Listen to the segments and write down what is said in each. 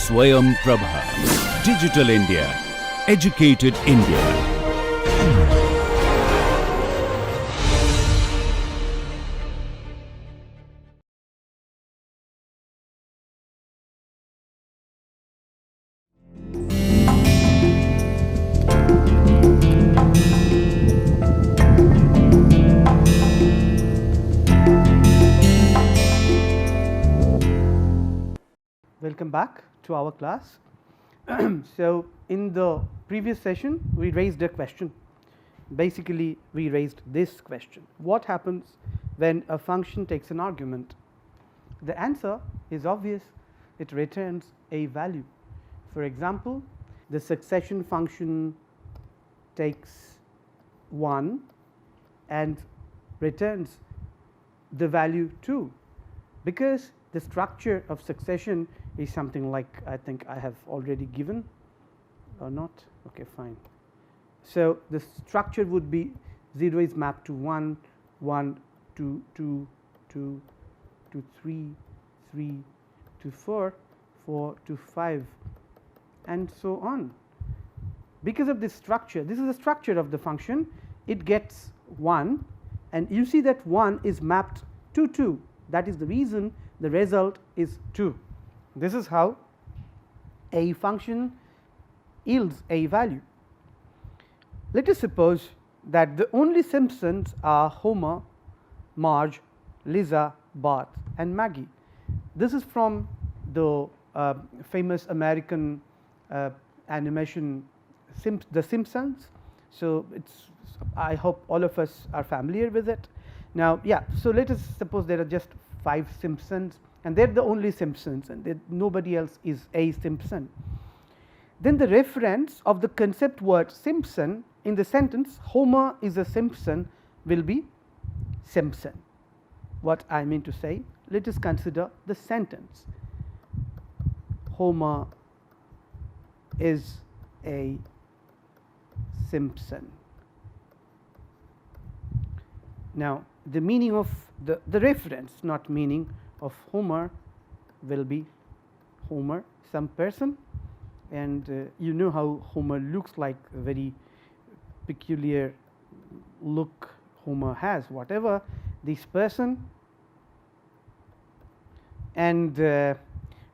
Swayam Prabha. Digital India. Educated India. Welcome back to our class. So in the previous session we raised a question. Basically we raised this question: what happens when a function takes an argument? The answer is obvious. It returns a value. For example, the succession function takes 1 and returns the value 2, because the structure of succession is something like, I think I have already given or not. Okay, fine. So the structure would be 0 is mapped to 1, 1 to 2, 2 to 3, 3 to 4, 4 to 5, and so on. Because of this structure, this is the structure of the function, it gets 1, and you see that 1 is mapped to 2. That is the reason the result is 2. This is how a function yields a value. Let us suppose that the only Simpsons are Homer, Marge, Lisa, Bart and Maggie. This is from the famous American animation The Simpsons. So it's, I hope all of us are familiar with it. Now so let us suppose there are just 5 Simpsons and they are the only Simpsons, and nobody else is a Simpson. Then the reference of the concept word Simpson in the sentence Homer is a Simpson will be Simpson. What I mean to say, let us consider the sentence: Homer is a Simpson. Now the meaning of the reference, not meaning of Homer, will be Homer, some person, and you know how Homer looks like, a very peculiar look Homer has, whatever this person, and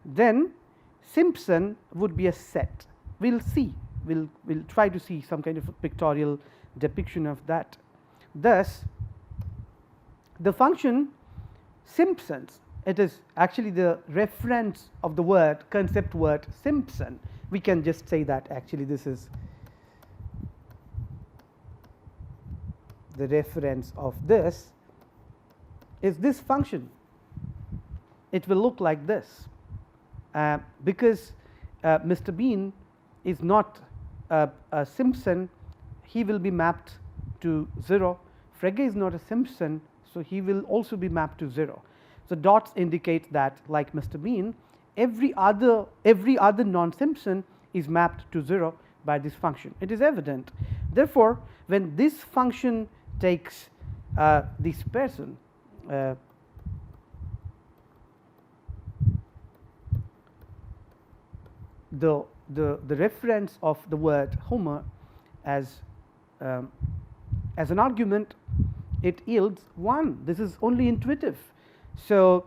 then Simpson would be a set. We'll see, we'll try to see some kind of a pictorial depiction of that. Thus the function Simpsons, it is actually the reference of the word, concept word Simpson. We can just say that actually this is the reference of this is this function. It will look like this, because Mr. Bean is not a Simpson, he will be mapped to 0. Frege is not a Simpson, so he will also be mapped to 0. So dots indicate that, like Mr. Bean, every other non-Simpson is mapped to 0 by this function. It is evident. Therefore, when this function takes this person, the reference of the word Homer as an argument, it yields 1. This is only intuitive. So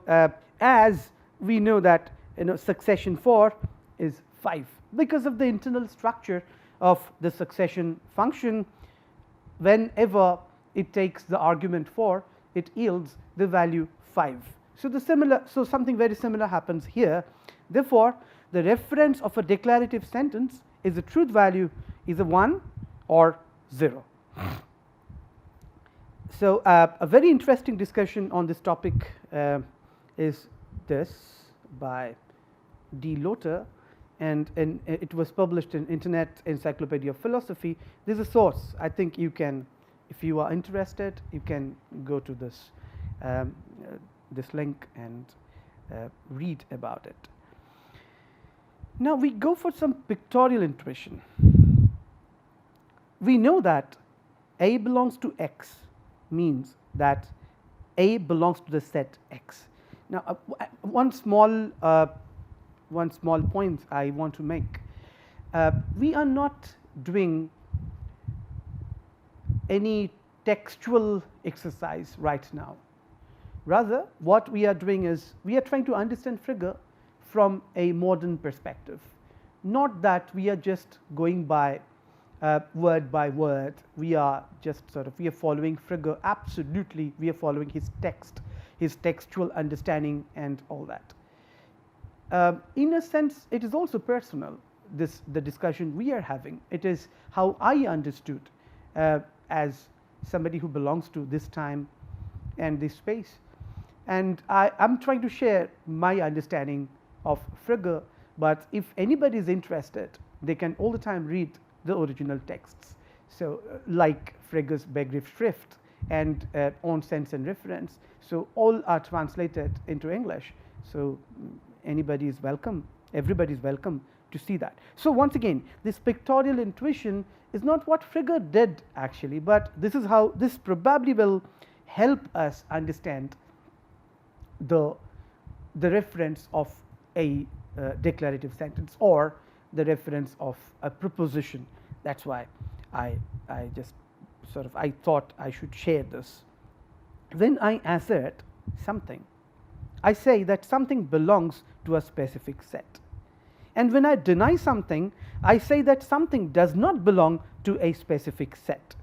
as we know that succession 4 is 5, because of the internal structure of the succession function, whenever it takes the argument 4, it yields the value 5. So something very similar happens here. Therefore the reference of a declarative sentence is the truth value is a 1 or 0. So a very interesting discussion on this topic is this by D. Lotter, and it was published in Internet Encyclopedia of Philosophy. This is a source. I think you can, if you are interested, you can go to this this link and read about it. Now we go for some pictorial intuition. We know that A belongs to X means that A belongs to the set X. Now one small one small point I want to make. We are not doing any textual exercise right now. Rather, what we are doing is we are trying to understand Frege from a modern perspective. Not that we are just going by word by word, we are just we are following Frege absolutely, we are following his text, his textual understanding and all that. In a sense, it is also personal, the discussion we are having. It is how I understood as somebody who belongs to this time and this space. And I am trying to share my understanding of Frege, but if anybody is interested, they can all the time read the original texts. So, like Frege's Begriffsschrift and On Sense and Reference. So, all are translated into English. So, anybody is welcome, everybody is welcome to see that. So, once again, this pictorial intuition is not what Frege did actually, but this is how this probably will help us understand the reference of a declarative sentence or the reference of a proposition. That is why I just I thought I should share this. When I assert something, I say that something belongs to a specific set. And when I deny something, I say that something does not belong to a specific set.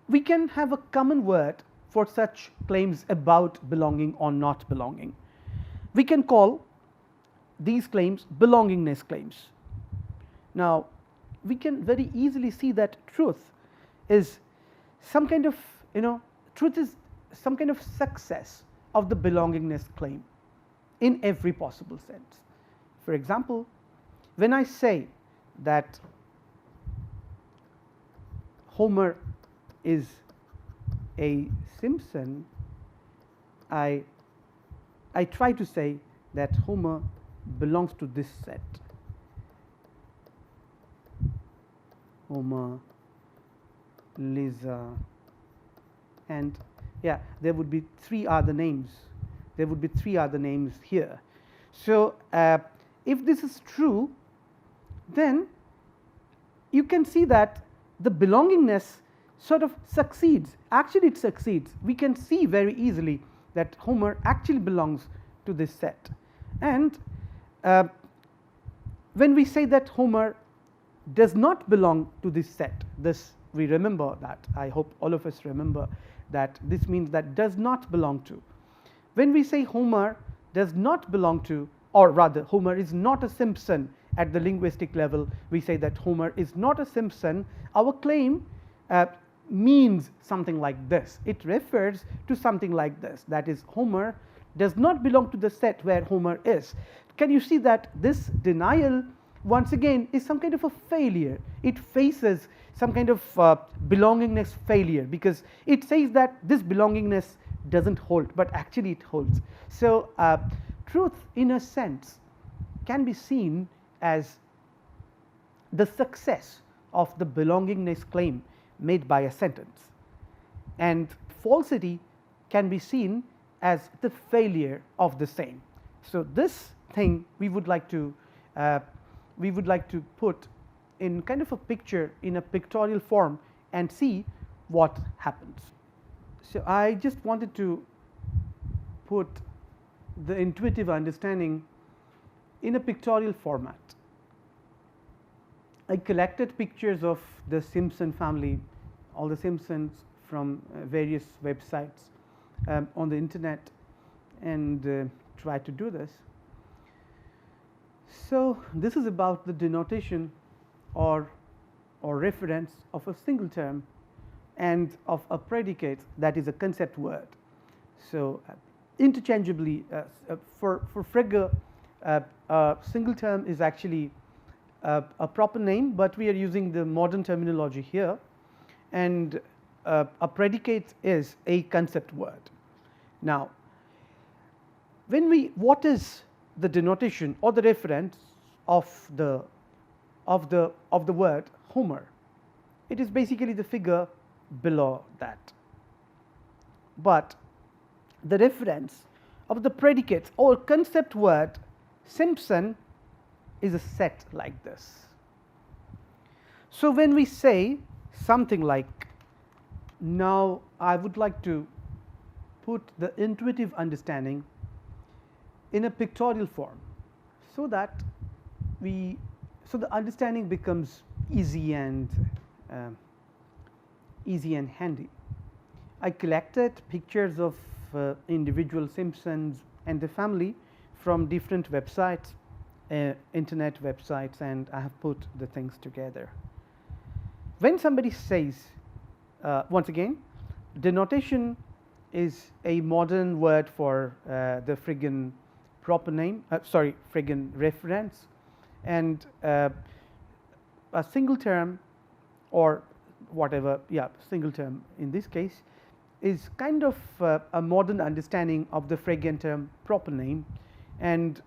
We can have a common word for such claims about belonging or not belonging. We can call these claims belongingness claims. Now, we can very easily see that truth is some kind of, truth is some kind of success of the belongingness claim in every possible sense. For example, when I say that Homer is a Simpson, I try to say that Homer belongs to this set. Homer, Lisa, and yeah, there would be three other names. There would be three other names here. So, if this is true, then you can see that the belongingness succeeds. Actually, it succeeds. We can see very easily that Homer actually belongs to this set. And when we say that Homer does not belong to this set, this we remember that. I hope all of us remember that this means that does not belong to. When we say Homer does not belong to, or rather Homer is not a Simpson at the linguistic level, we say that Homer is not a Simpson, our claim means something like this. It refers to something like this, that is, Homer does not belong to the set where Homer is. Can you see that this denial once again is some kind of a failure? It faces some kind of belongingness failure, because it says that this belongingness doesn't hold, but actually it holds. So, truth in a sense can be seen as the success of the belongingness claim made by a sentence, and falsity can be seen as the failure of the same. So, this thing we would like to put in kind of a picture in a pictorial form and see what happens. So, I just wanted to put the intuitive understanding in a pictorial format. I collected pictures of the Simpson family, all the Simpsons from various websites on the internet, and tried to do this. So, this is about the denotation or reference of a single term and of a predicate that is a concept word. So, interchangeably for Frege, single term is actually a proper name, but we are using the modern terminology here, and a predicate is a concept word. Now, what is the denotation or the reference of the word Homer? It is basically the figure below that, but the reference of the predicate or concept word Simpson is a set like this. So when we say something like, now I would like to put the intuitive understanding in a pictorial form, so that the understanding becomes easy and handy. I collected pictures of individual Simpsons and the family from different websites, internet websites, and I have put the things together. When somebody says, once again, denotation is a modern word for the friggin proper name, friggin reference, and a single term, or whatever, single term in this case, is kind of a modern understanding of the friggin term proper name, and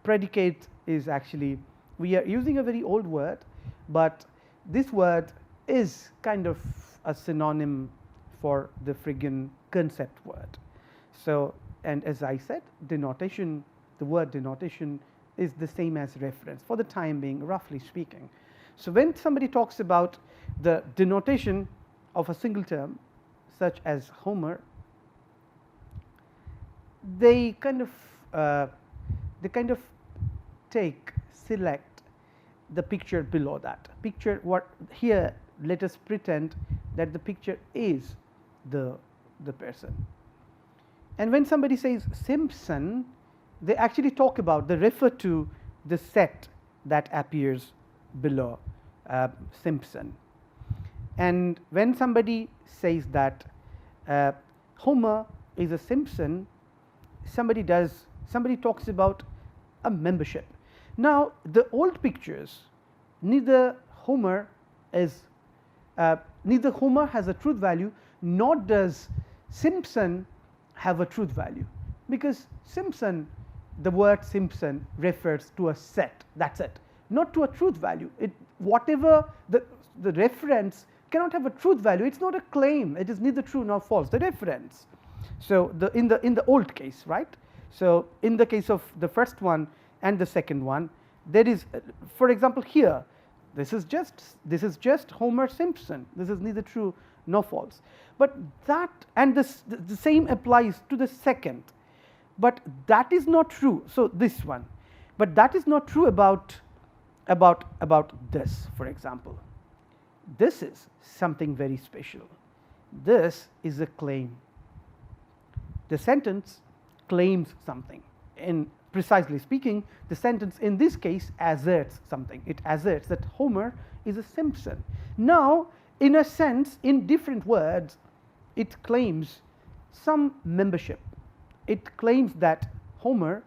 predicate is actually, we are using a very old word, but this word is kind of a synonym for the friggin concept word. So, and as I said, denotation, the word denotation is the same as reference for the time being, roughly speaking. So when somebody talks about the denotation of a single term such as Homer, they kind of select the picture below that picture. What here, let us pretend that the picture is the person, and when somebody says Simpson, they actually talk about, they refer to the set that appears below Simpson. And when somebody says that Homer is a Simpson, somebody talks about a membership. Now the old pictures, neither Homer has a truth value, nor does Simpson have a truth value, because Simpson, the word Simpson refers to a set, that's it, not to a truth value. It, whatever the reference cannot have a truth value. It's not a claim. It is neither true nor false, the reference. So in the old case, right? So in the case of the first one and the second one, there is, for example, here this is just Homer Simpson. This is neither true nor false. But that, and the same applies to the second, but that is not true. So this one, but that is not true about this, for example. This is something very special. This is a claim. The sentence claims something. In precisely speaking, the sentence in this case asserts something. It asserts that Homer is a Simpson. Now, in a sense, in different words, it claims some membership. It claims that Homer,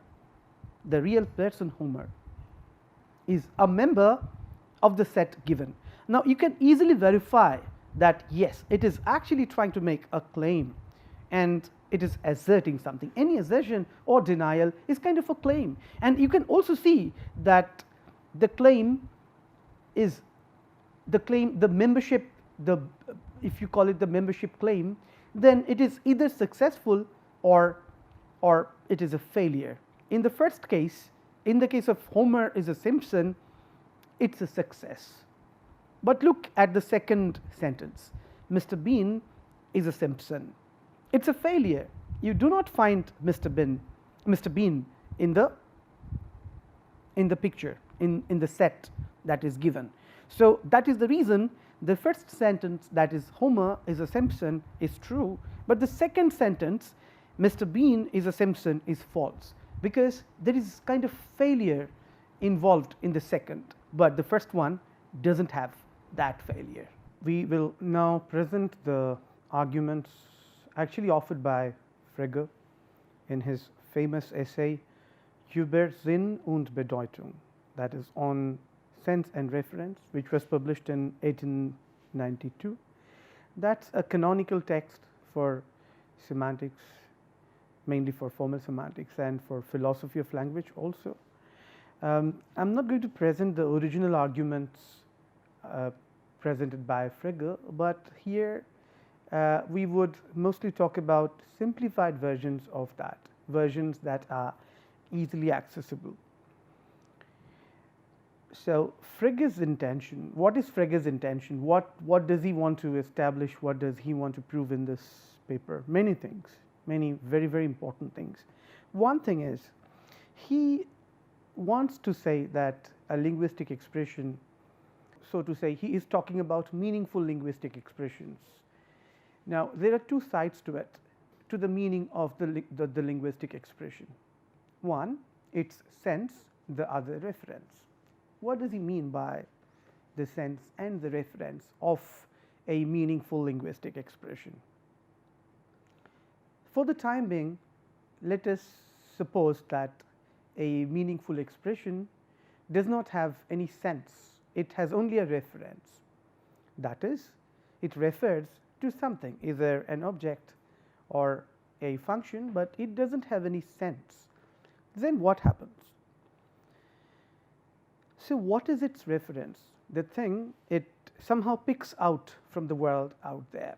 the real person Homer, is a member of the set given. Now you can easily verify that yes, it is actually trying to make a claim, and it is asserting something. Any assertion or denial is kind of a claim, and you can also see that the claim is the membership, if you call it the membership claim, then it is either successful or it is a failure. In the first case, in the case of Homer is a Simpson, it's a success. But look at the second sentence, Mr. Bean is a Simpson. It's a failure. You do not find Mr. Bean in the picture, in the set that is given. So that is the reason the first sentence, that is Homer is a Simpson, is true, but the second sentence, Mr. Bean is a Simpson, is false, because there is kind of failure involved in the second, but the first one doesn't have that failure. We will now present the arguments actually offered by Frege in his famous essay Über Sinn und Bedeutung, that is on Sense and Reference, which was published in 1892. That's a canonical text for semantics, mainly for formal semantics and for philosophy of language also. I'm not going to present the original arguments presented by Frege, but here we would mostly talk about simplified versions of that, versions that are easily accessible. So Frege's intention, what is Frege's intention? What does he want to establish? What does he want to prove in this paper? Many things, many very, very important things. One thing is, he wants to say that a linguistic expression, so to say, he is talking about meaningful linguistic expressions. Now, there are two sides to it, to the meaning of the linguistic expression. One, its sense, the other, reference. What does he mean by the sense and the reference of a meaningful linguistic expression? For the time being, let us suppose that a meaningful expression does not have any sense, it has only a reference. That is, it refers to something, either an object or a function, but it does not have any sense. Then what happens? So, what is its reference? The thing it somehow picks out from the world out there.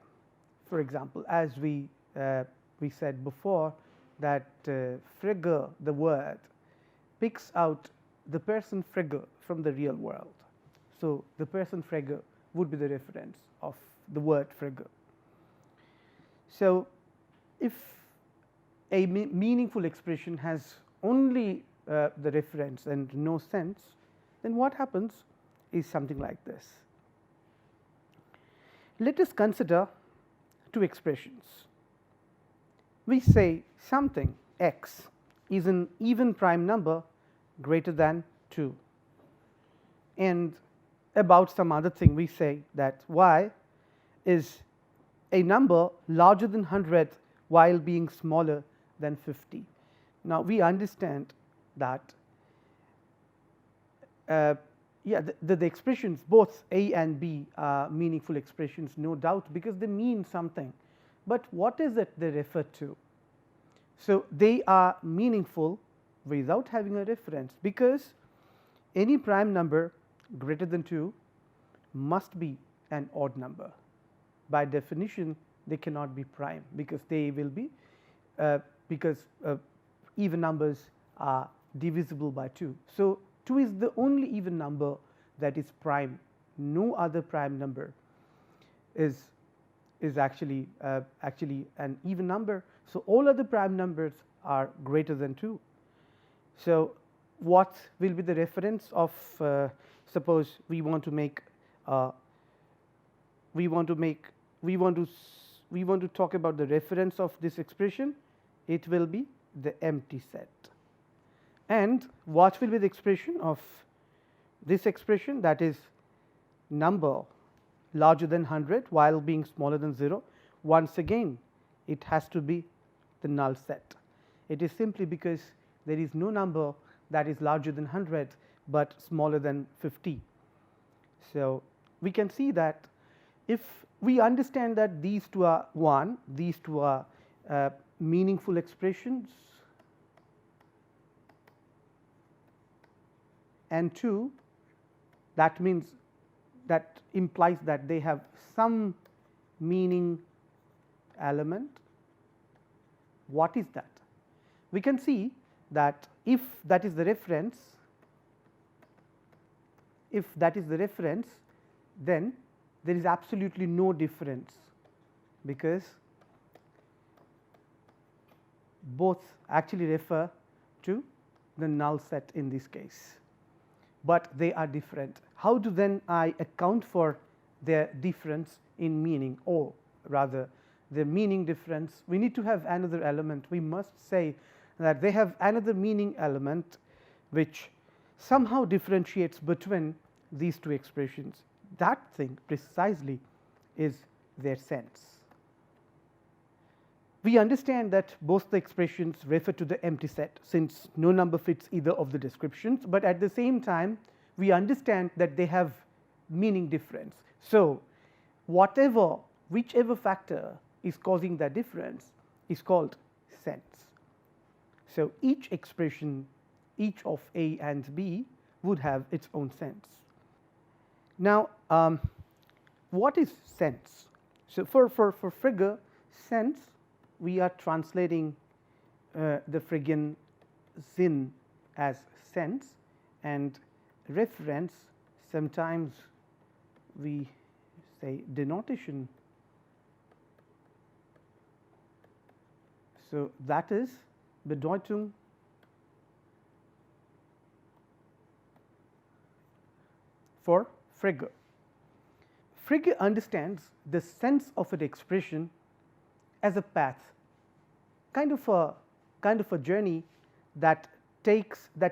For example, as we said before, that Frege, the word, picks out the person Frege from the real world. So, the person Frege would be the reference of the word Frege. So, if a meaningful expression has only the reference and no sense, then what happens is something like this. Let us consider two expressions. We say something x is an even prime number greater than 2, and about some other thing we say that y is a number larger than 100 while being smaller than 50. Now, we understand that the expressions both a and b are meaningful expressions, no doubt, because they mean something, but what is it they refer to? So, they are meaningful without having a reference, because any prime number greater than 2 must be an odd number. By definition, they cannot be prime, because they will be even numbers are divisible by 2. So, 2 is the only even number that is prime. No other prime number is actually an even number. So, all other prime numbers are greater than 2. So, what will be the reference of suppose we want to talk about the reference of this expression, it will be the empty set. And what will be the expression of this expression, that is number larger than 100 while being smaller than 0? Once again, it has to be the null set. It is simply because there is no number that is larger than 100, but smaller than 50. So, we can see that if we understand that these two are these two are meaningful expressions, and 2, that means, that implies that they have some meaning element. What is that? We can see that if that is the reference, then there is absolutely no difference, because both actually refer to the null set in this case, but they are different. How do then I account for their difference in meaning, or rather the meaning difference? We need to have another element. We must say that they have another meaning element which somehow differentiates between these two expressions. That thing precisely is their sense. We understand that both the expressions refer to the empty set, since no number fits either of the descriptions, but at the same time we understand that they have meaning difference. So, whichever factor is causing that difference is called sense. So, each expression, each of A and B would have its own sense. Now, what is sense? So, for Frege, sense, we are translating the Fregean Sinn as sense, and reference, sometimes we say denotation. So, that is Bedeutung for Frege. Frege understands the sense of an expression as a path, kind of a journey that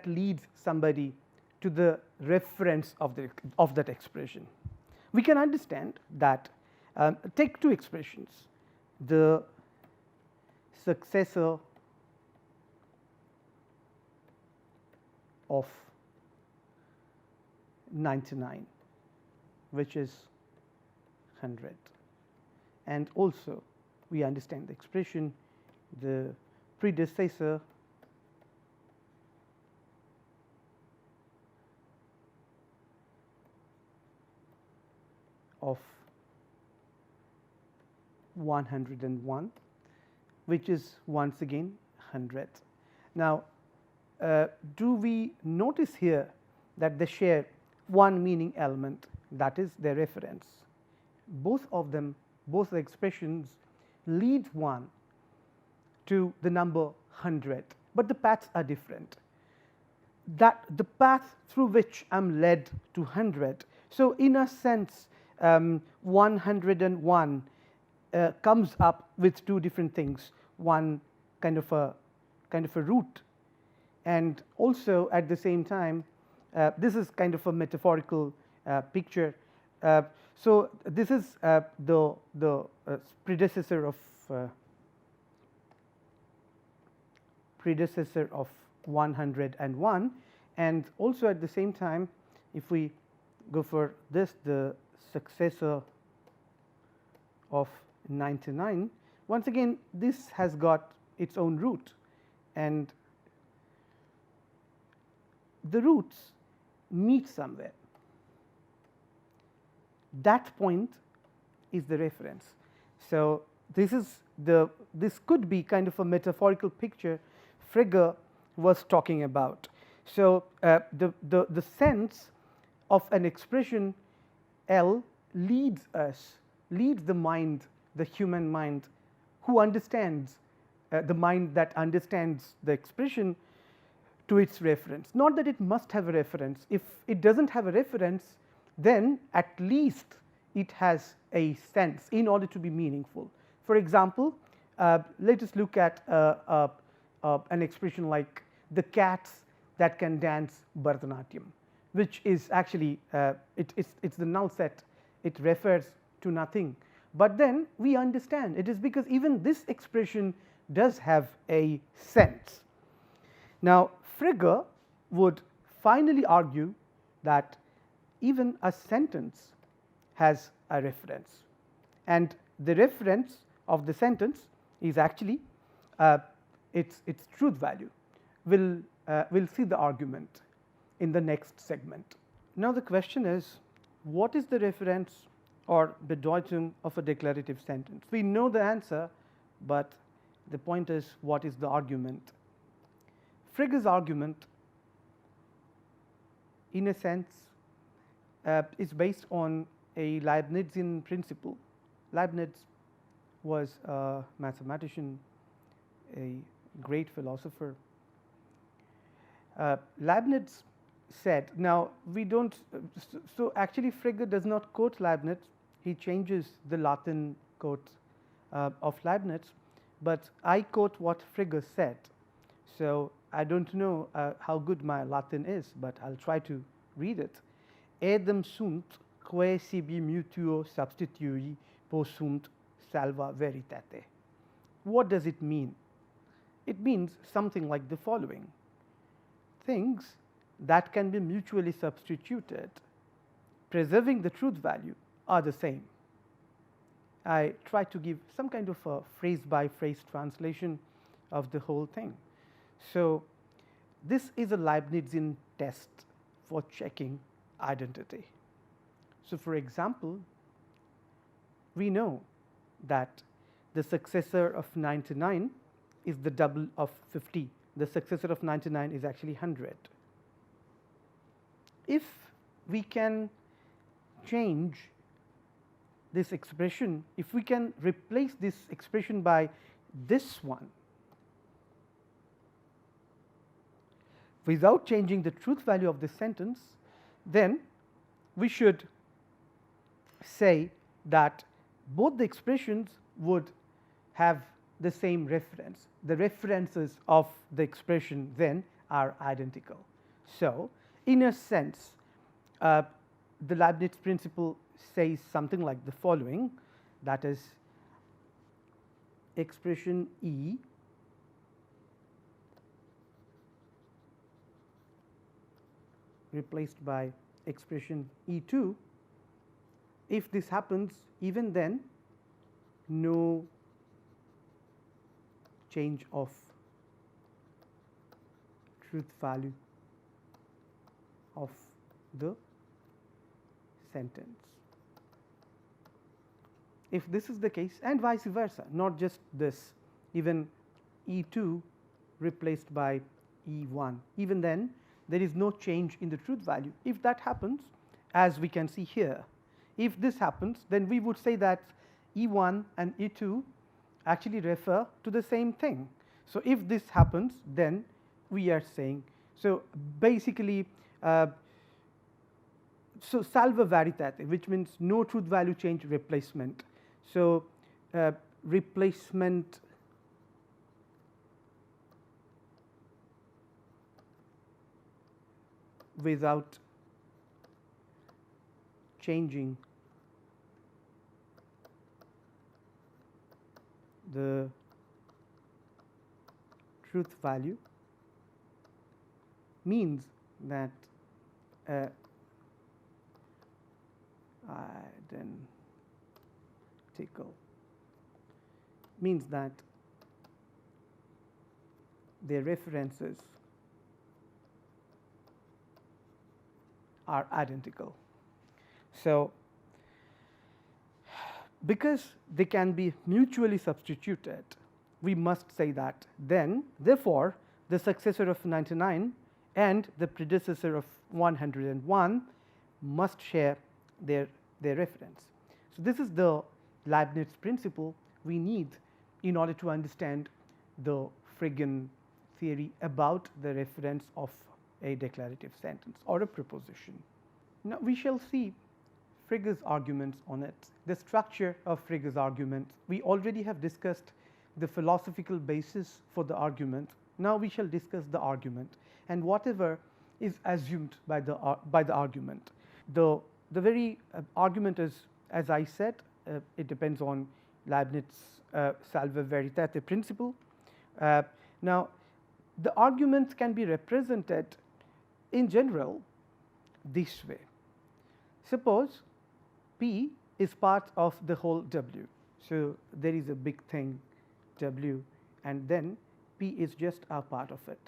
leads somebody to the reference of that expression. We can understand that, take two expressions, the successor of 99, which is 100, and also we understand the expression the predecessor of 101, which is once again 100. Now, do we notice here that they share one meaning element, that is their reference? Both of them, both the expressions lead one to the number 100, but the paths are different. That the path through which I am led to 100. So, in a sense, 101 comes up with two different things, one kind of a root, and also at the same time this is kind of a metaphorical picture. So, this is the predecessor of 101, and also at the same time, if we go for this, the successor of 99, once again this has got its own root, and the roots meet somewhere. That point is the reference. So, this could be kind of a metaphorical picture Frege was talking about. So, the sense of an expression L leads the mind, the human mind, who understands the mind that understands the expression to its reference. Not that it must have a reference. If it does not have a reference, then at least it has a sense in order to be meaningful. For example, let us look at an expression like the cats that can dance Bharatanatyam, which is actually it's the null set, it refers to nothing, but then we understand it is because even this expression does have a sense. Now, Frege would finally argue that even a sentence has a reference, and the reference of the sentence is actually its truth value. We'll see the argument in the next segment. Now, the question is, what is the reference or Bedeutung of a declarative sentence? We know the answer, but the point is, what is the argument? Frege's argument, in a sense, is based on a Leibnizian principle. Leibniz was a mathematician, a great philosopher. Leibniz said, now we do not, so actually Frege does not quote Leibniz, he changes the Latin quote of Leibniz, but I quote what Frege said. So, I do not know how good my Latin is, but I will try to read it. Edem sunt quae sibi mutuo substitui possunt salva veritate. What does it mean? It means something like the following: things that can be mutually substituted, preserving the truth value, are the same. I try to give some kind of a phrase by phrase translation of the whole thing. So, this is a Leibnizian test for checking identity. So, for example, we know that the successor of 99 is the double of 50. The successor of 99 is actually 100. if we can change this expression, if we can replace this expression by this one without changing the truth value of this sentence, then we should say that both the expressions would have the same reference. The references of the expression then are identical. So, in a sense, the Leibniz principle says something like the following, that is, expression E replaced by expression E2. If this happens, even then no change of truth value of the sentence. If this is the case, and vice versa, not just this, even E2 replaced by E1, even then there is no change in the truth value. If that happens, as we can see here, if this happens, then we would say that E1 and E2 actually refer to the same thing. So, if this happens, then we are saying, so basically, so salva veritate, which means no truth value change replacement. So, replacement without changing the truth value means that identical means that their references are identical. So, because they can be mutually substituted, we must say that then therefore, the successor of 99 and the predecessor of 101 must share their reference. So, this is the Leibniz principle we need in order to understand the Friggen theory about the reference of a declarative sentence or a proposition. Now, we shall see Frigge's arguments on it, the structure of Frigge's argument. We already have discussed the philosophical basis for the argument. Now, we shall discuss the argument and whatever is assumed by the argument. The very argument is, as I said, it depends on Leibniz salva veritate principle. Now, the argument can be represented in general this way. Suppose P is part of the whole W. So, there is a big thing W, and then P is just a part of it,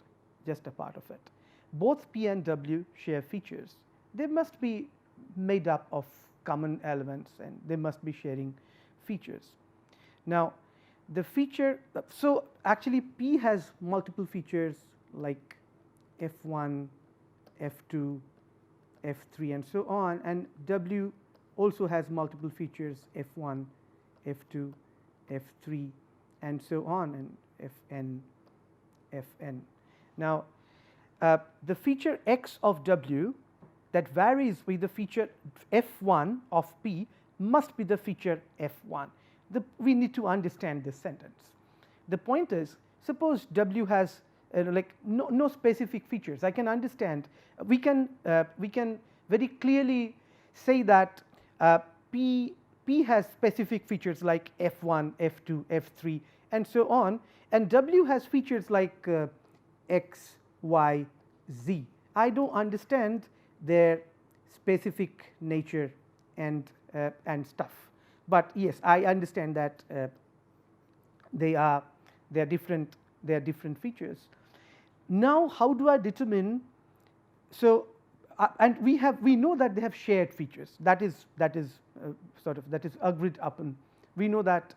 just a part of it. Both P and W share features. They must be made up of common elements and they must be sharing features. Now, the feature, so actually P has multiple features like F1, F2, F3 and so on, and W also has multiple features F1, F2, F3 and so on, and Fn, Fn. Now, the feature x of W that varies with the feature F1 of P must be the feature F1. We need to understand this sentence. The point is, suppose W has like no specific features. I can understand. We can very clearly say that P has specific features like F1, F2, F3 and so on, and W has features like X, Y, Z. I don't understand their specific nature and stuff, but yes, I understand that they are different features. Now, how do I determine? So, and we know that they have shared features. That is agreed upon. We know that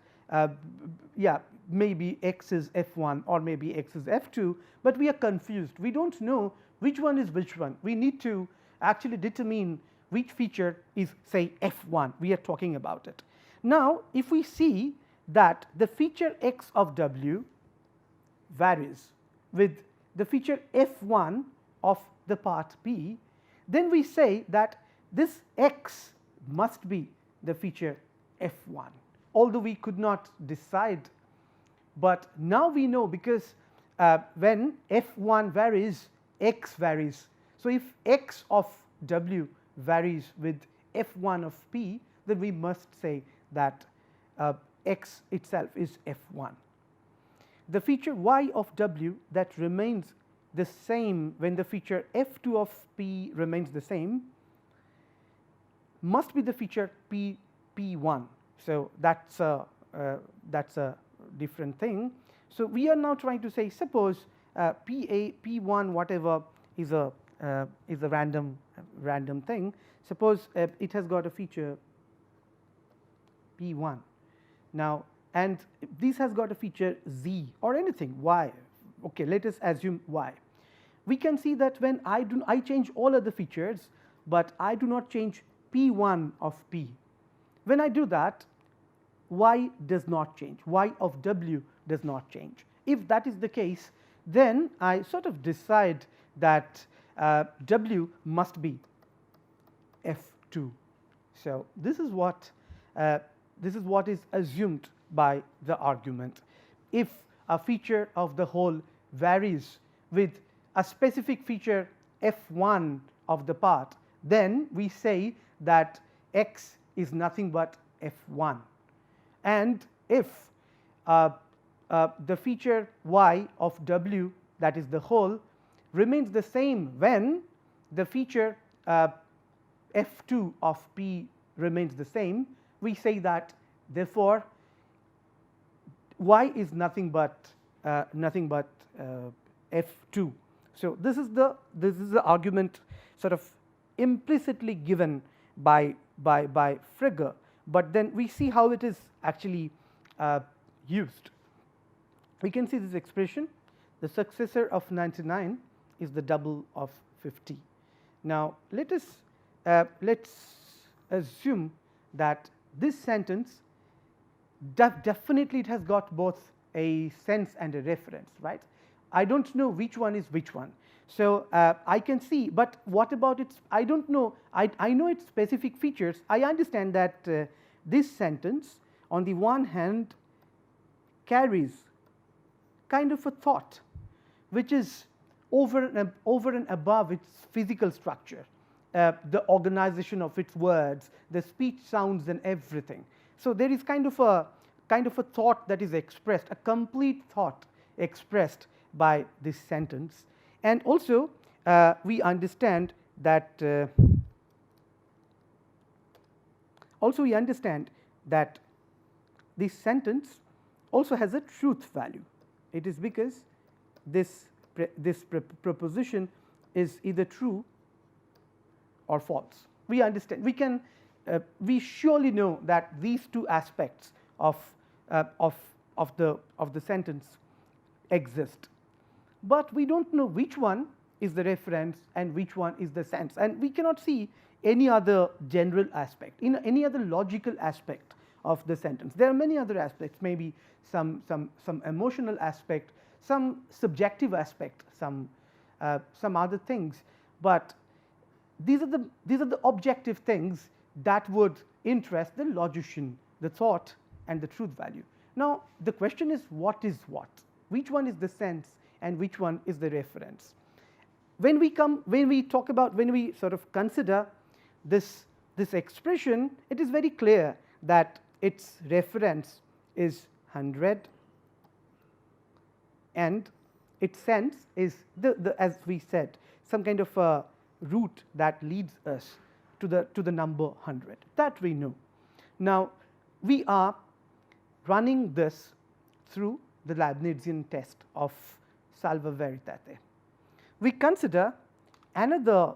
yeah, maybe X is F1 or maybe X is F2, but we are confused. We don't know which one is which one. We need to actually determine which feature is, say, f1. We are talking about it. Now, if we see that the feature x of w varies with the feature f1 of the part p, then we say that this x must be the feature f1, although we could not decide. But now we know, because when f1 varies, x varies. So, if x of w varies with f1 of p, then we must say that x itself is f1. The feature y of w that remains the same when the feature f2 of p remains the same must be the feature p1. So, that is a different thing. So, we are now trying to say, suppose p1 whatever is a random thing. Suppose it has got a feature p1 now, and this has got a feature z or anything y. Okay, let us assume y. We can see that when I change all other features, but I do not change p1 of p. When I do that, y does not change, y of w does not change. If that is the case, then I sort of decide that w must be f2. So, this is what is assumed by the argument. If a feature of the whole varies with a specific feature f1 of the part, then we say that x is nothing but f1. And if the feature y of w, that is the whole, remains the same when the feature f2 of p remains the same, we say that therefore y is nothing but f2. So, this is the argument sort of implicitly given by Frege, but then we see how it is actually used. We can see this expression: the successor of 99 is the double of 50. Now, let's assume that this sentence definitely it has got both a sense and a reference, right? I do not know which one is which one. So, I can see, but what about its, I do not know, I know its specific features. I understand that this sentence on the one hand carries kind of a thought which is over and above its physical structure, the organization of its words, the speech sounds and everything. So, there is kind of a thought that is expressed, a complete thought expressed by this sentence. And also we understand that this sentence also has a truth value. It is because this proposition is either true or false. We understand, we surely know that these two aspects of the sentence exist, but we do not know which one is the reference and which one is the sense, and we cannot see any other general aspect, in any other logical aspect of the sentence. There are many other aspects, maybe some emotional aspect, some subjective aspect, some other things, but these are the objective things that would interest the logician, the thought and the truth value. Now, the question is, what is what? Which one is the sense and which one is the reference? When we sort of consider this expression, it is very clear that its reference is 100 and its sense is as we said, some kind of a route that leads us to the number 100. That we know. Now, we are running this through the Leibnizian test of salva veritate. We consider another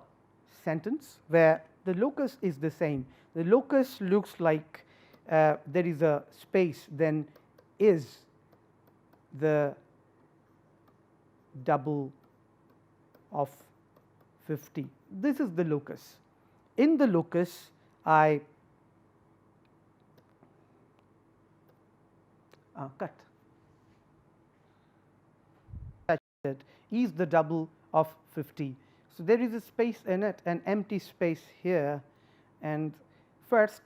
sentence where the locus is the same. The locus looks like there is a space, then is the double of 50. This is the locus. In the locus, I cut that is the double of 50. So, there is a space in it, an empty space here, and first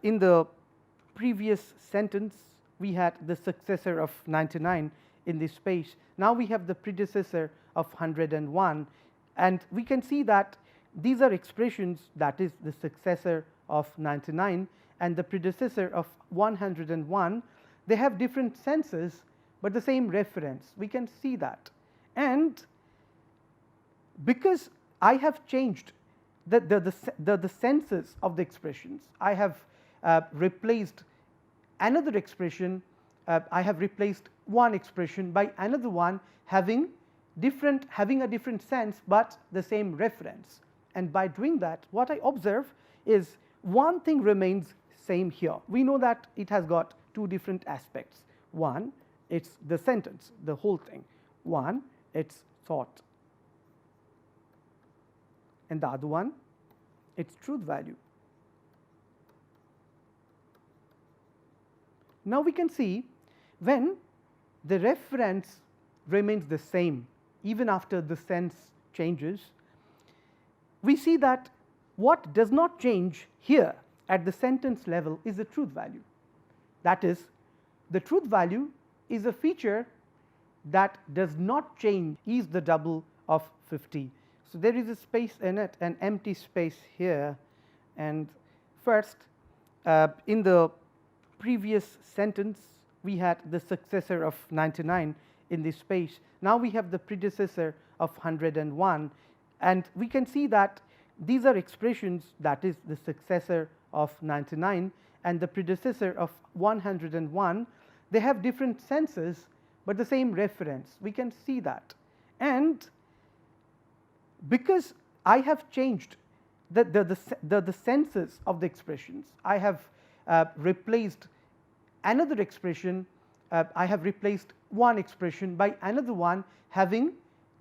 in the previous sentence we had the successor of 99 in this space. Now, we have the predecessor of 101, and we can see that these are expressions, that is the successor of 99 and the predecessor of 101. They have different senses, but the same reference, we can see that. And because I have changed the senses of the expressions, I have replaced another expression, I have replaced one expression by another one having a different sense, but the same reference. And by doing that, what I observe is one thing remains same here. We know that it has got two different aspects. One, it's the sentence, the whole thing. One, it's thought, and the other one, its truth value. Now, we can see when the reference remains the same even after the sense changes, we see that what does not change here at the sentence level is the truth value. That is, the truth value is a feature that does not change, is the double of 50. So, there is a space in it, an empty space here, and first in the previous sentence we had the successor of 99 in this space. Now, we have the predecessor of 101, and we can see that these are expressions, that is the successor of 99 and the predecessor of 101. They have different senses, but the same reference, we can see that. And because I have changed the senses of the expressions, I have replaced another expression, I have replaced one expression by another one having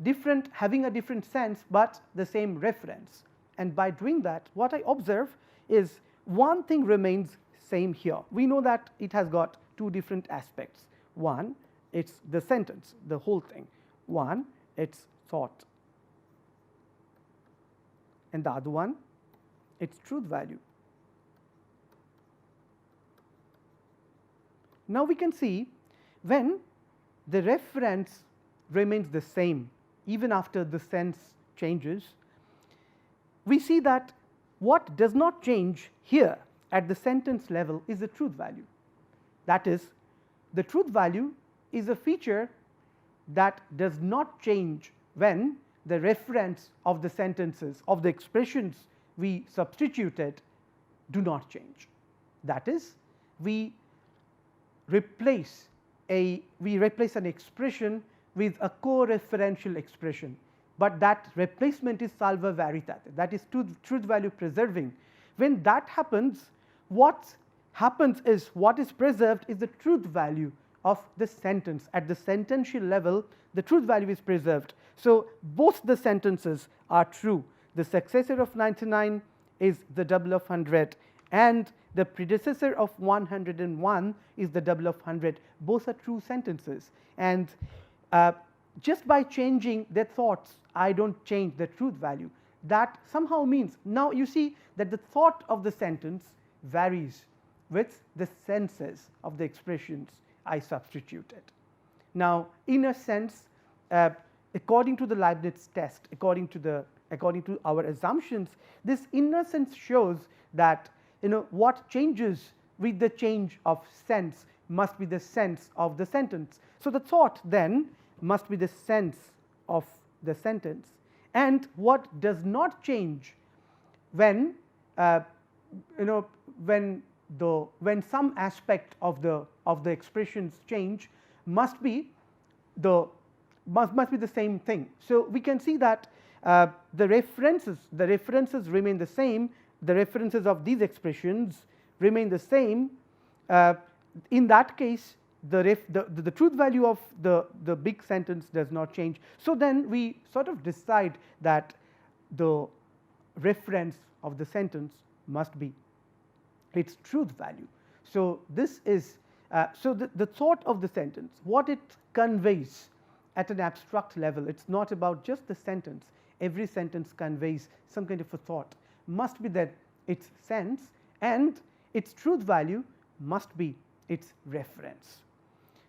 a different sense, but the same reference. And by doing that, what I observe is one thing remains same here. We know that it has got two different aspects. One, it's the sentence, the whole thing. One, it's thought, and the other one, its truth value. Now, we can see when the reference remains the same even after the sense changes, we see that what does not change here at the sentence level is the truth value. That is, the truth value is a feature that does not change when the reference of the sentences, of the expressions we substituted, do not change. That is, we replace an expression with a co-referential expression, but that replacement is salva veritate, that is truth value preserving. When that happens, what happens is, what is preserved is the truth value of the sentence. At the sentential level, the truth value is preserved. So, both the sentences are true. The successor of 99 is the double of 100, and the predecessor of 101 is the double of 100. Both are true sentences, and just by changing their thoughts, I do not change the truth value. That somehow means, now you see that the thought of the sentence varies with the senses of the expressions I substituted. Now, in a sense, according to the Leibniz test, according to our assumptions, this inner sense shows that what changes with the change of sense must be the sense of the sentence. So, the thought then must be the sense of the sentence, and what does not change when when some aspect of the expressions change must be the same thing. So, we can see that the references remain the same, the references of these expressions remain the same. In that case, the truth value of the big sentence does not change. So, then we sort of decide that the reference of the sentence must be its truth value. So this is so the thought of the sentence, what it conveys at an abstract level, it's not about just the sentence. Every sentence conveys some kind of a thought, must be that its sense, and its truth value must be its reference.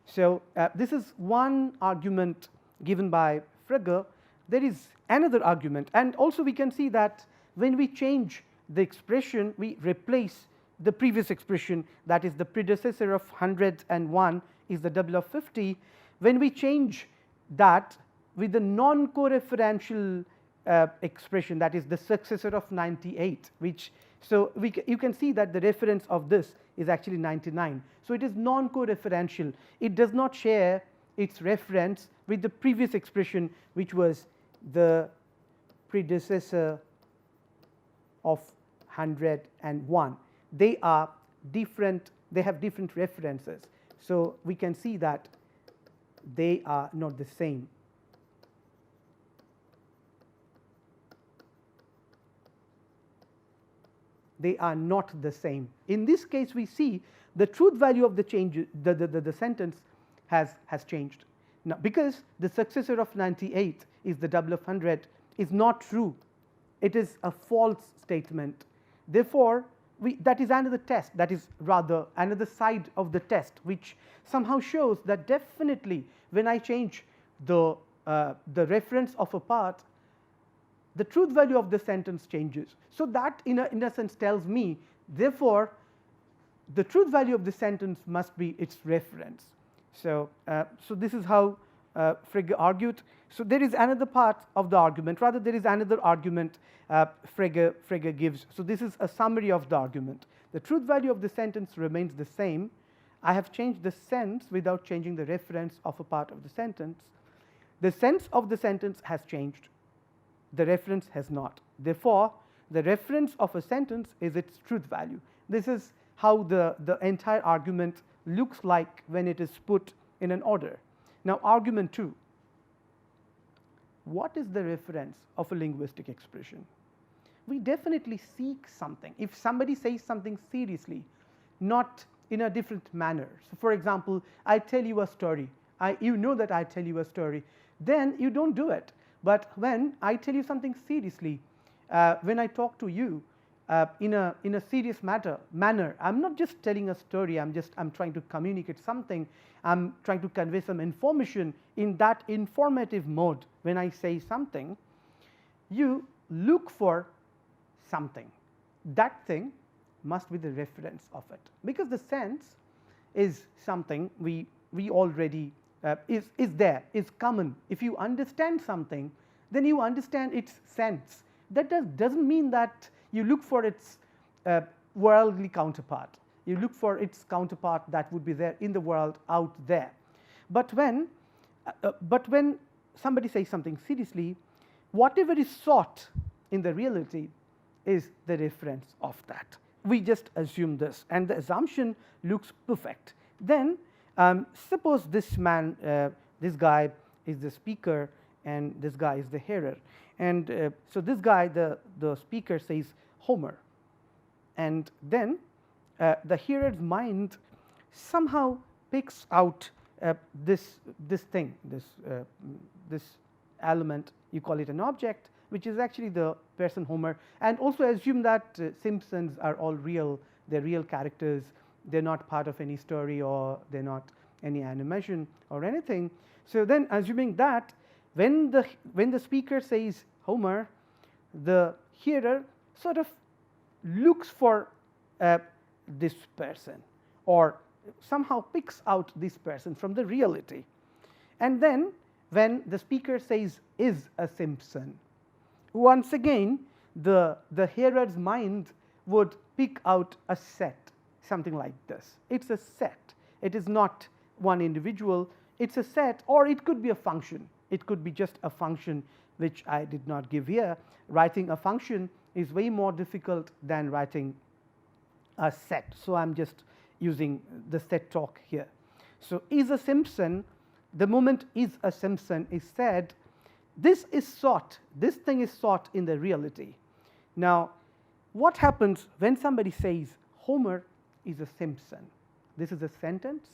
So this is one argument given by Frege. There is another argument, and also we can see that when we change the expression, we replace the previous expression, that is the predecessor of 101 is the double of 50. When we change that with the non-coreferential expression, that is the successor of 98, which so you can see that the reference of this is actually 99. So it is non-coreferential. It does not share its reference with the previous expression, which was the predecessor of 101. They are different, they have different references. So we can see that they are not the same. They are not the same. In this case, we see the truth value of the change, the sentence has changed. Now, because the successor of 98 is the double of 100 is not true. It is a false statement. Therefore, that is another test, that is rather another side of the test, which somehow shows that definitely when I change the reference of a part, the truth value of the sentence changes. So that in a sense tells me, therefore, the truth value of the sentence must be its reference. So, so this is how Frege argued. So there is another part of the argument, rather there is another argument Frege gives. So this is a summary of the argument. The truth value of the sentence remains the same. I have changed the sense without changing the reference of a part of the sentence. The sense of the sentence has changed. The reference has not. Therefore, the reference of a sentence is its truth value. This is how the entire argument looks like when it is put in an order. Now, argument 2. What is the reference of a linguistic expression? We definitely seek something. If somebody says something seriously, not in a different manner. So, for example, I tell you a story. You know that I tell you a story. Then you don't do it. But when I tell you something seriously, when I talk to you in a serious manner, I'm not just telling a story. I'm trying to communicate something. I'm trying to convey some information in that informative mode. When I say something, you look for something. That thing must be the reference of it, because the sense is something we already is there, is common. If you understand something, then you understand its sense. That doesn't mean that you look for its worldly counterpart. You look for its counterpart that would be there in the world out there. But when somebody says something seriously, whatever is sought in the reality is the reference of that. We just assume this, and the assumption looks perfect. Then suppose this man, this guy is the speaker and this guy is the hearer, and so this guy, the speaker, says Homer, and then the hearer's mind somehow picks out this thing, this element, you call it an object, which is actually the person Homer, and also assume that Simpsons are all real, they're real characters, they're not part of any story, or they're not any animation or anything. So then, assuming that when the speaker says Homer, the hearer sort of looks for this person, or somehow picks out this person from the reality. And then when the speaker says is a Simpson, once again the hearer's mind would pick out a set, something like this. It's a set. It is not one individual. It's a set, or it could be a function. It could be just a function, which I did not give here. Writing a function is way more difficult than writing a set. So I'm just using the set talk here. So is a Simpson, the moment is a Simpson is said, this is sought, this thing is sought in the reality. Now, what happens when somebody says Homer is a Simpson? This is a sentence.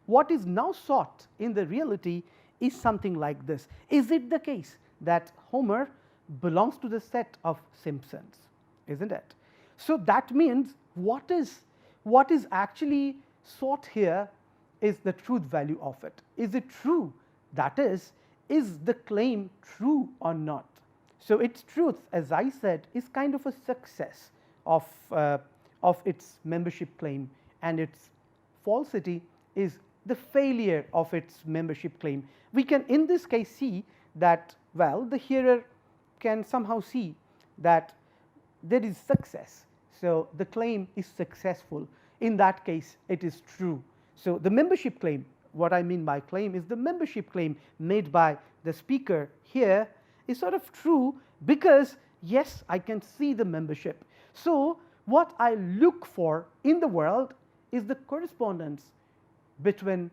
What is now sought in the reality is something like this. Is it the case that Homer belongs to the set of Simpsons? Isn't it? So that means what is actually sought here is the truth value of it. Is it true? That is the claim true or not? So its truth, as I said, is kind of a success of its membership claim, and its falsity is the failure of its membership claim. We can in this case see that, well, the hearer can somehow see that there is success. So the claim is successful. In that case, it is true. So the membership claim, what I mean by claim is the membership claim made by the speaker here is sort of true because, yes, I can see the membership. So what I look for in the world is the correspondence between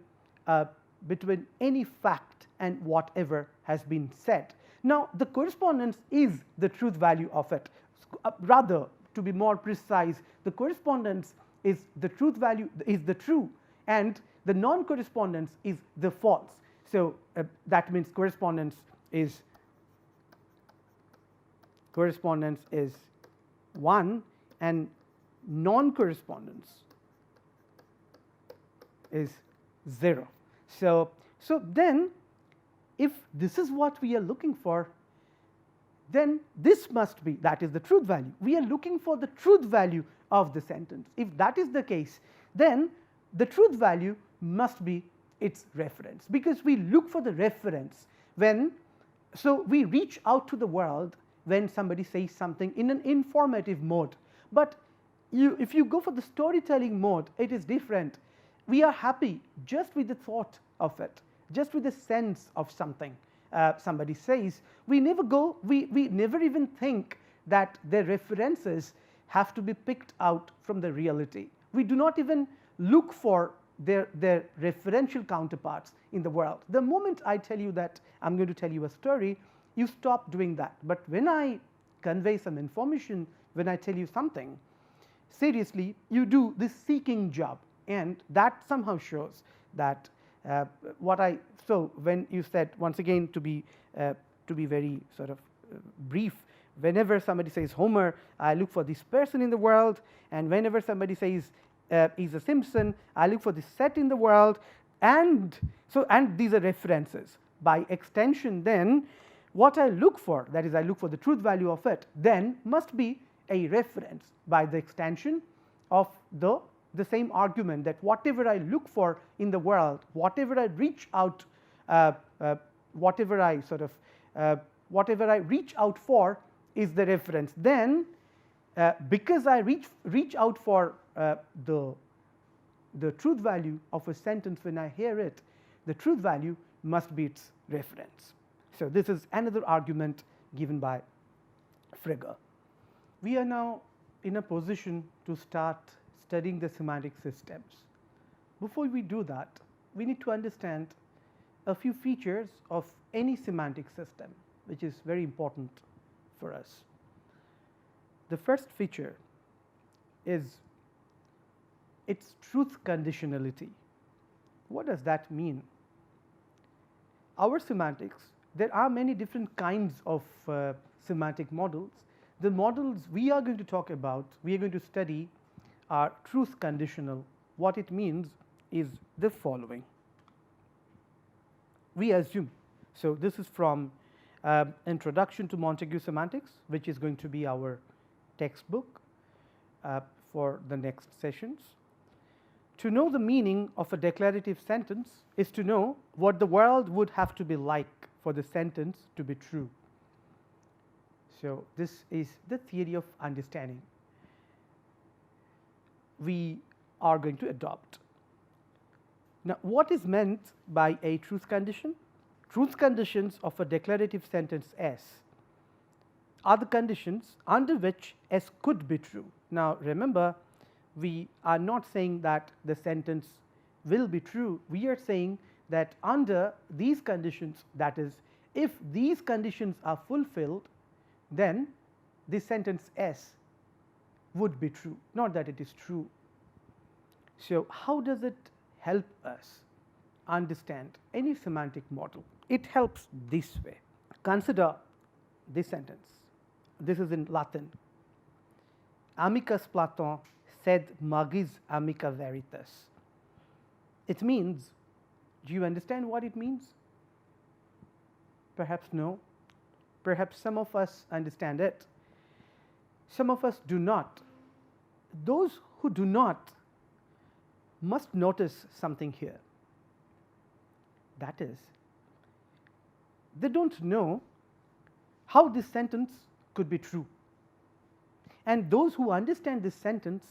any fact and whatever has been said. Now, the correspondence is the truth value of it. Rather, to be more precise, the correspondence is the truth value, is the true, and the non-correspondence is the false. So that means correspondence is 1 and non-correspondence is 0. So then, if this is what we are looking for, then this must be, that is the truth value. We are looking for the truth value of the sentence. If that is the case, then the truth value must be its reference, because we look for the reference when, so we reach out to the world when somebody says something in an informative mode. But if you go for the storytelling mode, it is different. We are happy just with the thought of it, just with the sense of something somebody says. We never go, we never even think that their references have to be picked out from the reality. We do not even look for their referential counterparts in the world. The moment I tell you that I am going to tell you a story, you stop doing that. But when I convey some information, when I tell you something, seriously, you do this seeking job, and that somehow shows that so when you said, once again, to be very sort of brief, whenever somebody says Homer, I look for this person in the world, and whenever somebody says he's a Simpson, I look for this set in the world, and these are references. By extension, then, what I look for, that is, I look for the truth value of it, then must be a reference by the extension of the same argument, that whatever I look for in the world, whatever I reach out, whatever I reach out for is the reference. Then, because I reach out for the truth value of a sentence when I hear it, the truth value must be its reference. So this is another argument given by Frege. We are now in a position to start studying the semantic systems. Before we do that, we need to understand a few features of any semantic system, which is very important for us. The first feature is its truth conditionality. What does that mean? Our semantics, there are many different kinds of semantic models. The models we are going to talk about, we are going to study, are truth conditional. What it means is the following. We assume, so this is from Introduction to Montague Semantics, which is going to be our textbook for the next sessions. To know the meaning of a declarative sentence is to know what the world would have to be like for the sentence to be true. So this is the theory of understanding we are going to adopt. Now, what is meant by a truth condition? Truth conditions of a declarative sentence S are the conditions under which S could be true. Now, remember, we are not saying that the sentence will be true. We are saying that under these conditions, that is, if these conditions are fulfilled, then this sentence S would be true, not that it is true. So, how does it help us understand any semantic model? It helps this way. Consider this sentence. This is in Latin. Amicus Platon sed magis amica veritas. It means, do you understand what it means? Perhaps no. Perhaps some of us understand it. Some of us do not. Those who do not must notice something here. That is, they don't know how this sentence could be true. And those who understand this sentence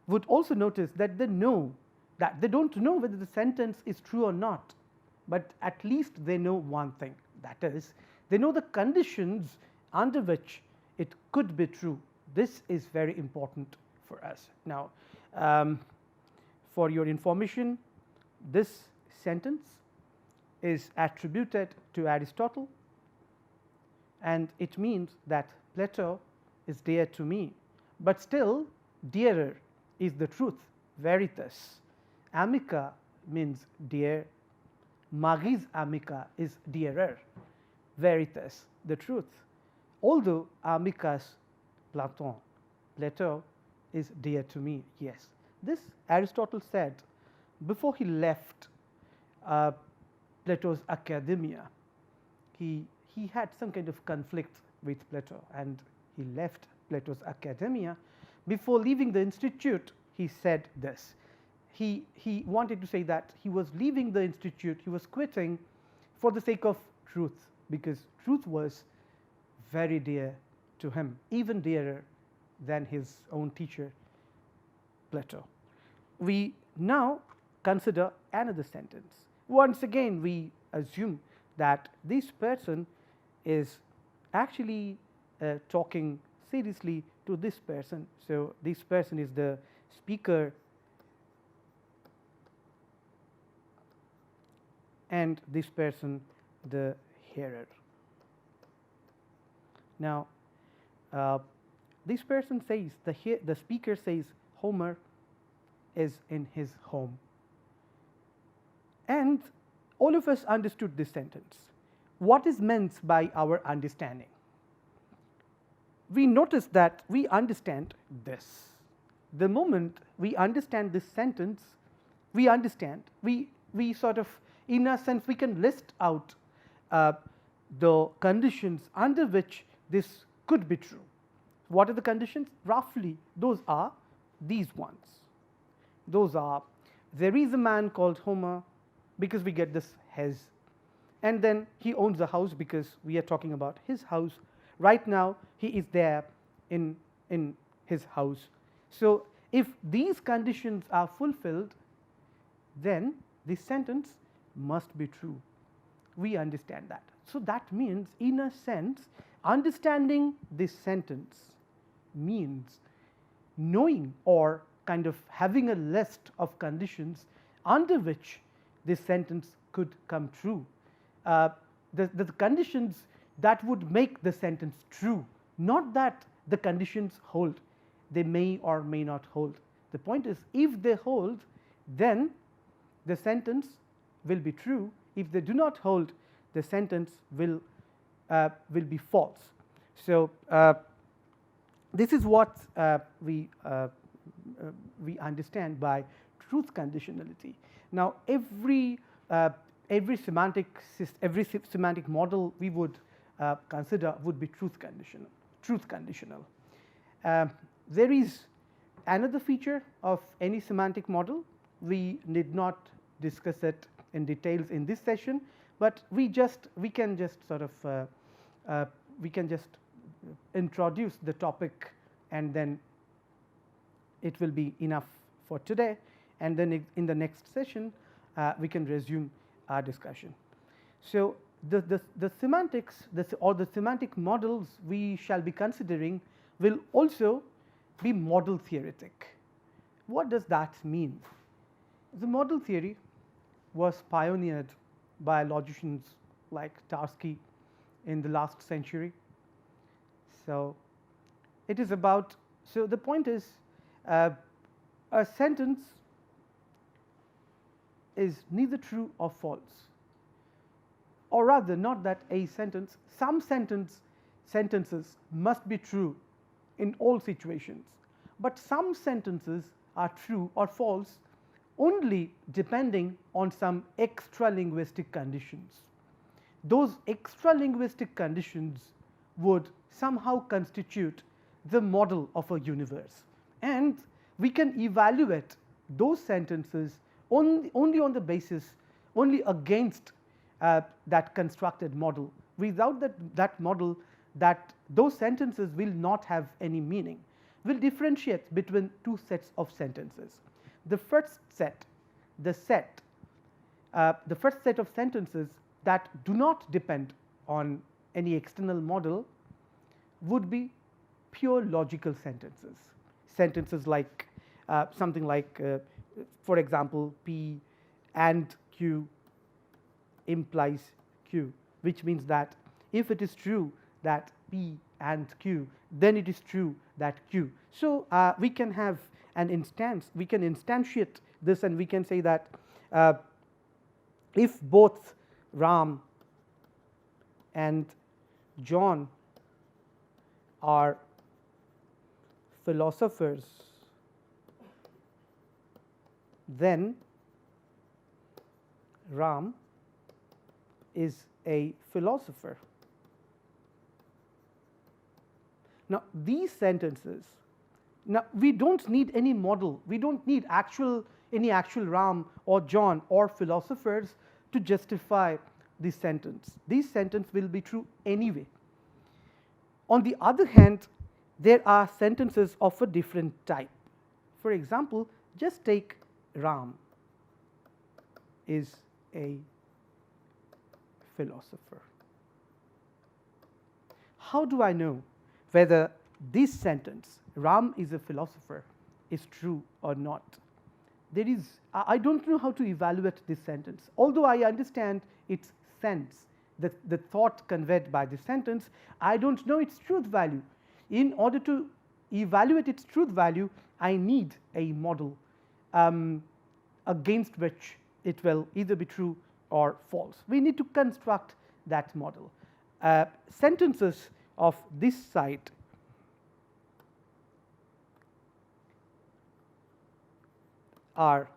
would also notice that they know that they don't know whether the sentence is true or not, but at least they know one thing, that is, they know the conditions under which it could be true. This is very important for us. Now, for your information, this sentence is attributed to Aristotle, and it means that Plato is dear to me, but still dearer is the truth, veritas. Amica means dear, magis amica is dearer, veritas the truth. Although amicus Platon, Plato is dear to me, yes. This Aristotle said before he left Plato's academia. He had some kind of conflict with Plato, and he left Plato's academia. Before leaving the institute, he said this. He wanted to say that he was leaving the institute, he was quitting for the sake of truth, because truth was very dear to him, even dearer than his own teacher Plato. We now consider another sentence. Once again, we assume that this person is actually talking seriously to this person. So, this person is the speaker and this person the hearer. Now, this person says, the speaker says, Homer is in his home, and all of us understood this sentence. What is meant by our understanding? We notice that we understand this. The moment we understand this sentence, we understand, we sort of, in a sense, we can list out the conditions under which this could be true. What are the conditions? Roughly, those are these ones. Those are, there is a man called Homer, because we get this his, and then he owns a house because we are talking about his house. Right now, he is there in his house. So, if these conditions are fulfilled, then this sentence must be true. We understand that. So, that means, in a sense, understanding this sentence means knowing or kind of having a list of conditions under which this sentence could come true. The conditions that would make the sentence true, not that the conditions hold, they may or may not hold. The point is, if they hold, then the sentence will be true. If they do not hold, the sentence will be false. So, this is what we understand by truth conditionality. Now, every semantic model we would consider would be truth conditional. There is another feature of any semantic model. We need not discuss it in details in this session, but we can just sort of introduce the topic, and then it will be enough for today, and then in the next session we can resume our discussion. So, the semantics or the semantic models we shall be considering will also be model theoretic. What does that mean? The model theory was pioneered by logicians like Tarski in the last century. So, it is about, so the point is a sentence is neither true or false, or rather not that a sentence, some sentences must be true in all situations, but some sentences are true or false only depending on some extra linguistic conditions. Those extra linguistic conditions would somehow constitute the model of a universe, and we can evaluate those sentences only on the basis, only against that constructed model. Without that model, those sentences will not have any meaning. We will differentiate between two sets of sentences. The first set, the first set of sentences that do not depend on any external model would be pure logical sentences. Sentences like something like, for example, P and Q implies Q, which means that if it is true that P and Q, then it is true that Q. So, we can have an instance, we can instantiate this, and we can say that if both Ram and John are philosophers, then Ram is a philosopher. Now, these sentences, now we do not need any model, we do not need any actual Ram or John or philosophers to justify this sentence. This sentence will be true anyway. On the other hand, there are sentences of a different type. For example, just take Ram is a philosopher. How do I know whether this sentence, Ram is a philosopher, is true or not? There is, I do not know how to evaluate this sentence, although I understand its sense, the thought conveyed by this sentence. I do not know its truth value. In order to evaluate its truth value, I need a model against which it will either be true or false. We need to construct that model. Sentences of this site are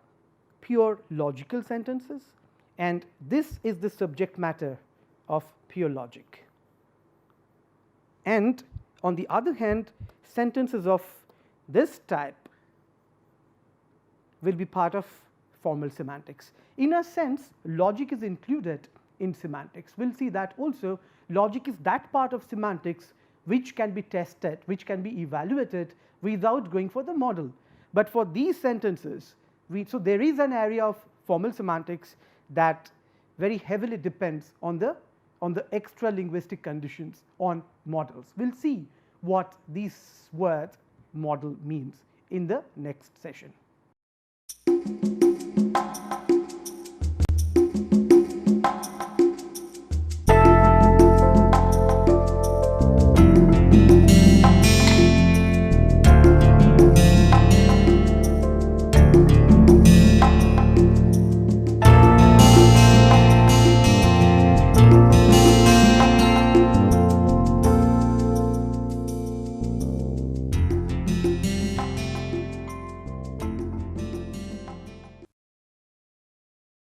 pure logical sentences, and this is the subject matter of pure logic. And on the other hand, sentences of this type will be part of formal semantics. In a sense, logic is included in semantics. We will see that also logic is that part of semantics which can be tested, which can be evaluated without going for the model. But for these sentences, so there is an area of formal semantics that very heavily depends on the extra linguistic conditions, on models. We will see what this word model means in the next session.